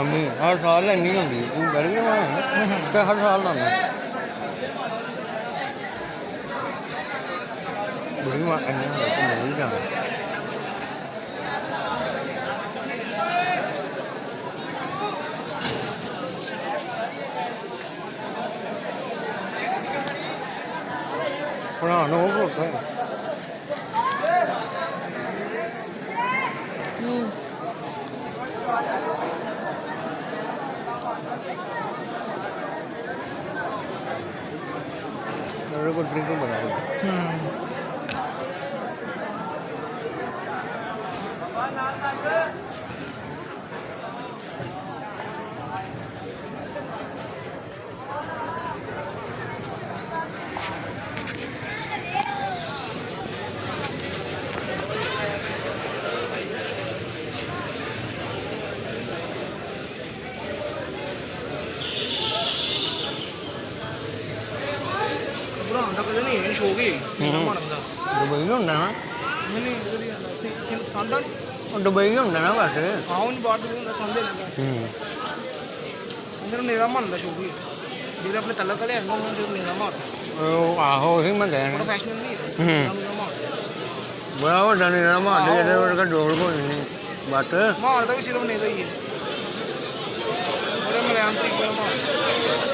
ਨਹੀਂ ਹਰ ਸਾਲ ਇੰਨੀ ਹੁੰਦੀ ਤੂੰ ਕਰ ਗਿਆ ਤੇ ਹਰ ਸਾਲ ਲਾਉਂਦਾ ਬੜੀ ਮਾਂ ਇੰਨੀ ਨਹੀਂ ਜਾਂਦਾ ਬਣਾ ਲਓ ਭੁੱਖਾ मेरे को ड्रिंक बना ਬਣਾਉਣ ਦਾ ਕਦੇ ਨਹੀਂ ਇਹ ਸ਼ੌਕ ਹੀ ਬਣਨ ਦਾ ਦੁਬਈ ਨੂੰ ਹੁੰਦਾ ਨਾ ਨਹੀਂ ਸੰਦਾ ਉਹ ਦੁਬਈ ਹੁੰਦਾ ਨਾ ਵੈਸੇ ਆਉਂ ਨਹੀਂ ਬਾਹਰ ਤੋਂ ਹੁੰਦਾ ਸੰਦੇ ਲੈਂਦਾ ਇਹਨਾਂ ਨੂੰ ਨੇਰਾ ਮੰਨ ਦਾ ਸ਼ੌਕ ਹੀ ਜਿਹੜੇ ਆਪਣੇ ਤਲਕ ਵਾਲੇ ਹਨ ਉਹਨਾਂ ਨੂੰ ਨੇਰਾ ਮਾਰਦਾ ਉਹ ਆਹੋ ਉਹੀ ਮੈਂ ਕਹਿਣਾ ਪ੍ਰੋਫੈਸ਼ਨਲ ਨਹੀਂ ਬੜਾ ਵੱਡਾ ਨੇਰਾ ਮਾਰਦੇ ਇਹਦੇ ਵਰਗਾ ਜੋੜ ਕੋਈ ਨਹੀਂ ਬਟ ਮਾਰਦਾ ਵੀ ਸਿਰਫ ਨੇਰਾ ਹੀ ਹੈ ਬੜੇ ਮਲਿਆਣ ਤਰੀਕੇ ਨਾਲ ਮਾਰਦਾ